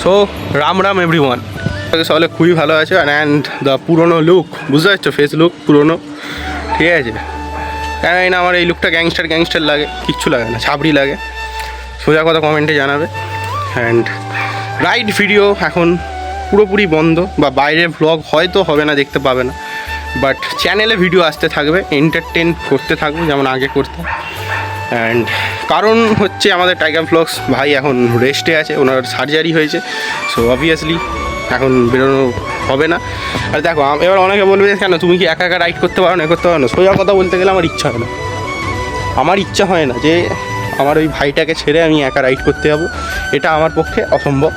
So Ram Ram everyone, সকলে খুবই ভালো আছে। অ্যান্ড দ্য পুরোনো লুক, বুঝতে পারছো, ফেস লুক পুরোনো, ঠিক আছে। কেন না আমার এই লুকটা গ্যাংস্টার লাগে, কিচ্ছু লাগে না, ছাবড়ি লাগে। সোজা কথা কমেন্টে জানাবে। অ্যান্ড রাইড ভিডিও এখন পুরোপুরি বন্ধ, বা বাইরের ভ্লগ হয়তো হবে না, দেখতে পাবে না, বাট চ্যানেলে ভিডিও আসতে থাকবে, এন্টারটেন করতে থাকবো যেমন আগে করতাম। অ্যান্ড কারণ হচ্ছে আমাদের টাইগার ভ্লগস ভাই এখন রেস্টে আছে, ওনার সার্জারি হয়েছে। সো অবভিয়াসলি এখন বেরোনো হবে না। আর দেখো, এবার অনেকে বলবে কেন তুমি কি একা একা রাইড করতে পারো না, করতে পারো না। সোজা কথা বলতে গেলে আমার ইচ্ছা হয় না যে আমার ওই ভাইটাকে ছেড়ে আমি একা রাইড করতে যাবো। এটা আমার পক্ষে অসম্ভব।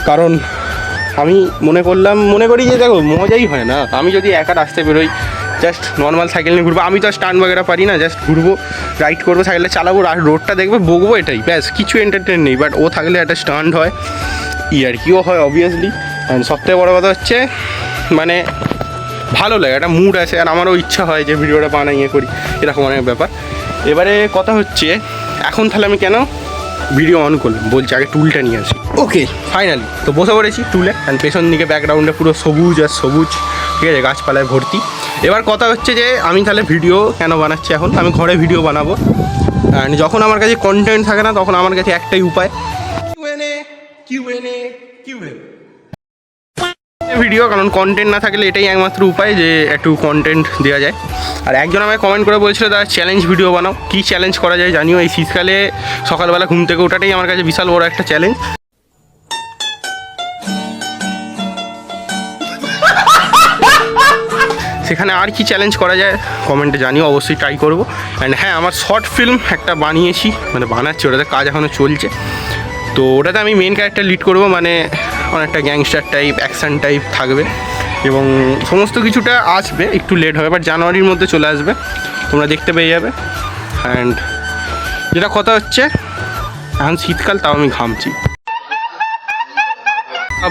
কারণ আমি মনে করি যে দেখো, মজাই হয় না। আমি যদি একা রাস্তায় বেরোই, জাস্ট নর্মাল সাইকেল নিয়ে ঘুরবো, আমি তো স্টান্ট বাগেরা পারি না, জাস্ট ঘুরবো, রাইড করবো, সাইকেলটা চালাবো, রোডটা দেখবে, বকবো, এটাই ব্যাস, কিছু এন্টারটেন নেই। বাট ও থাকলে একটা স্টান্ট হয়, ইয়ার্কিও হয় অবভিয়াসলি। অ্যান্ড সবথেকে বড়ো কথা হচ্ছে মানে ভালো লাগে, একটা মুড আছে। আর আমারও ইচ্ছা হয় যে ভিডিওটা বানাই, করি, এরকম অনেক ব্যাপার। এবারে কথা হচ্ছে এখন তাহলে আমি কেন ভিডিও অন করলাম, বলছি আগে টুলটা নিয়ে আসি। ওকে, ফাইনালি তো বসে পড়েছি টুলে। অ্যান্ড পেছন দিকে ব্যাকগ্রাউন্ডে পুরো সবুজ আর সবুজ, ঠিক আছে, গাছপালায় ভর্তি। এবার কথা হচ্ছে যে আমি তাহলে ভিডিও কেন বানাচ্ছি। এখন আমি ঘরে ভিডিও বানাবো। অ্যান্ড যখন আমার কাছে কন্টেন্ট থাকে না, তখন আমার কাছে একটাই উপায়, ভিডিও। কারণ কন্টেন্ট না থাকলে এটাই একমাত্র উপায় যে একটু কন্টেন্ট দেওয়া যায়। আর একজন আমায় কমেন্ট করে বলছিল তারা চ্যালেঞ্জ ভিডিও বানাও। কী চ্যালেঞ্জ করা যায় জানিও, এই শীতকালে সকালবেলা ঘুম থেকে ওঠাটাই আমার কাছে বিশাল বড় একটা চ্যালেঞ্জ। সেখানে আর কি চ্যালেঞ্জ করা যায় কমেন্টে জানিও, অবশ্যই ট্রাই করবো। অ্যান্ড হ্যাঁ, আমার শর্ট ফিল্ম একটা বানিয়েছি, মানে বানাচ্ছি, ওটাতে কাজ এখনও চলছে। তো ওটাতে আমি মেন ক্যারেক্টার লিড করবো, মানে অনেকটা গ্যাংস্টার টাইপ, অ্যাকশান টাইপ থাকবে, এবং সমস্ত কিছুটা আসবে, একটু লেট হবে, বাট জানুয়ারির মধ্যে চলে আসবে, তোমরা দেখতে পেয়ে যাবে। অ্যান্ড যেটা কথা হচ্ছে, এখন শীতকাল, তাও আমি ঘামছি,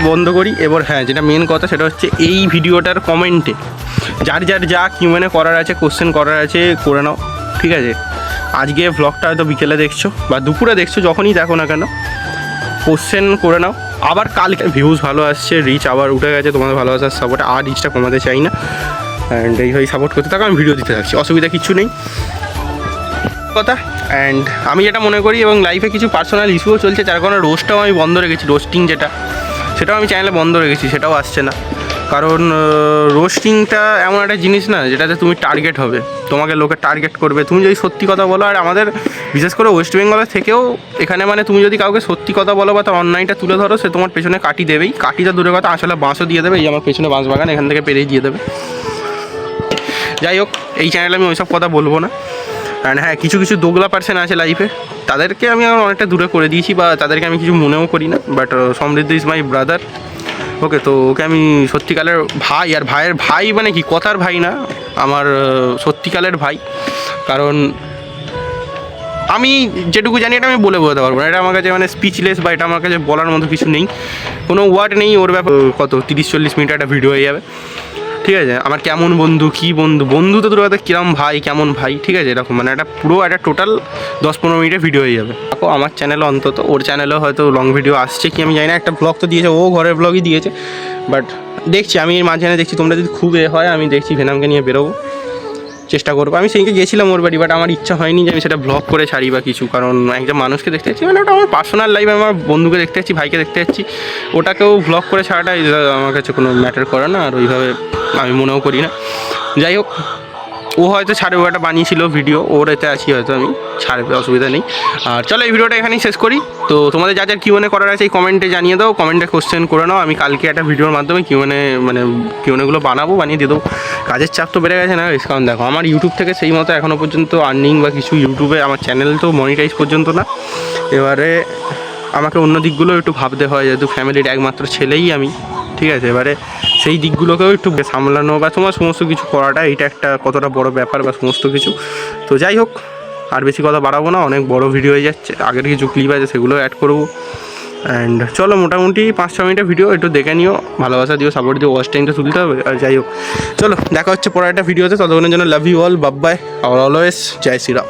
বন্ধ করি। এবার হ্যাঁ, যেটা মেন কথা সেটা হচ্ছে এই ভিডিওটার কমেন্টে যার যা কিউএনএ করার আছে, কোশ্চেন করার আছে, করে নাও, ঠিক আছে। আজকে ভ্লগটা হয়তো বিকেলে দেখছো বা দুপুরে দেখছো, যখনই দেখো না কেন, কোশ্চেন করে নাও। আবার কালকে ভিউজ ভালো আসছে, রিচ আবার উঠে গেছে, তোমাদের ভালোবাসার সাপোর্টে আর রিচটা কমাতে চাই না। অ্যান্ড এইভাবেই সাপোর্ট করতে থাকো, আমি ভিডিও দিতে থাকছি, অসুবিধা কিছু নেই কথা। অ্যান্ড আমি যেটা মনে করি, এবং লাইফে কিছু পার্সোনাল ইস্যুও চলছে, যার কারণে রোস্টটাও আমি বন্ধ রেখেছি, রোস্টিং সেটাও আমি চ্যানেলে বন্ধ রেখেছি, সেটাও আসছে না। কারণ রোস্টিংটা এমন একটা জিনিস না যেটাতে তুমি টার্গেট হবে, তোমাকে লোকে টার্গেট করবে তুমি যদি সত্যি কথা বলো। আর আমাদের বিশেষ করে ওয়েস্ট বেঙ্গলের থেকেও এখানে মানে তুমি যদি কাউকে সত্যি কথা বলো বা তার অন্যায়টা তুলে ধরো, সে তোমার পেছনে কাটি দেবেই, কাটিটা দূরের কথা, আসলে বাঁশও দিয়ে দেবে। এই আমার পেছনে বাঁশ বাগান, এখান থেকে পেরেই দিয়ে দেবে। যাই হোক, এই চ্যানেলে আমি ওইসব কথা বলবো না। অ্যান্ড হ্যাঁ, কিছু দোগলা পার্সন আছে লাইফে, তাদেরকে আমি অনেকটা দূরে করে দিয়েছি, বা তাদেরকে আমি কিছু মনেও করি না। বাট সমৃদ্ধ ইজ মাই ব্রাদার, ওকে। তো ওকে আমি সত্যিকালের ভাই, আর ভাইয়ের ভাই মানে কি, কথার ভাই না, আমার সত্যিকালের ভাই। কারণ আমি যেটুকু জানি এটা আমি বলে বোঝাতে পারবো না, এটা আমার কাছে মানে স্পিচলেস, বা এটা আমার কাছে বলার মতো কিছু নেই, কোনো ওয়ার্ড নেই ওর ব্যাপার। কত 30-40 মিনিট একটা ভিডিও হয়ে যাবে, ঠিক আছে। আমার কেমন বন্ধু, কী বন্ধু তো তোর কথা, কিরম ভাই, কেমন ভাই, ঠিক আছে, এরকম মানে একটা পুরো একটা টোটাল 10-15 মিনিটের ভিডিও হয়ে যাবে। দেখো আমার চ্যানেলে অন্তত, ওর চ্যানেলেও হয়তো লং ভিডিও আসছে কি আমি জানি না। একটা ব্লগ তো দিয়েছে, ও ঘরের ব্লগই দিয়েছে, বাট দেখছি আমি এর মাঝখানে দেখছি, তোমরা যদি খুব হয়, আমি দেখছি ভেনামকে নিয়ে বেরোবো, চেষ্টা করবো। আমি সেইকে গেছিলাম ওর বাড়ি, বাট আমার ইচ্ছা হয়নি যে আমি সেটা ব্লগ করে ছাড়ি বা কিছু। কারণ একজন মানুষকে দেখতে যাচ্ছি, মানে ওটা আমার পার্সোনাল লাইফ, আমার বন্ধুকে দেখতে যাচ্ছি, ভাইকে দেখতে যাচ্ছি, ওটাকেও ব্লগ করে ছাড়াটা আমার কাছে কোনো ম্যাটার করে না, আর ওইভাবে আমি মনেও করি না। যাই হোক, ও হয়তো ছাড়বে, একটা বানিয়েছিল ভিডিও, ওর এতে আছি, হয়তো আমি ছাড়বে, অসুবিধা নেই। আর চলো এই ভিডিওটা এখানেই শেষ করি। তো তোমাদের যা কিউএনএ করার আছে এই কমেন্টে জানিয়ে দাও, কমেন্টে কোশ্চেন করে নাও। আমি কালকে একটা ভিডিওর মাধ্যমে কিউএনএগুলো বানিয়ে দিয়ে দেবো। কাজের চাপ তো বেড়ে গেছে না, কারণ দেখো আমার ইউটিউব থেকে সেই মতো এখনও পর্যন্ত আর্নিং বা কিছু, ইউটিউবে আমার চ্যানেল তো মনিটাইজ পর্যন্ত না। এবারে আমাকে অন্য দিকগুলো একটু ভাবতে হয়, যেহেতু ফ্যামিলির একমাত্র ছেলেই আমি, ঠিক আছে। এবারে সেই দিকগুলোকেও একটু সামলানো বা তোমার সমস্ত কিছু করাটা, এটা একটা কতটা বড় ব্যাপার বা সমস্ত কিছু। তো যাই হোক, আর বেশি কথা বাড়াবো না, অনেক বড় ভিডিও হয়ে যাচ্ছে। আগের কিছু ক্লিপ আছে সেগুলো অ্যাড করবো। অ্যান্ড চলো, মোটামুটি 5-6 মিনিটের ভিডিও, একটু দেখে নিও, ভালোবাসা দিও, সাপোর্ট দিও, ওয়াচ টাইমটা তুলতে হবে। আর যাই হোক, চলো দেখা হচ্ছে পরে একটা ভিডিওতে, ততক্ষণের জন্য love you all, bye bye, always জয় শ্রীরাম।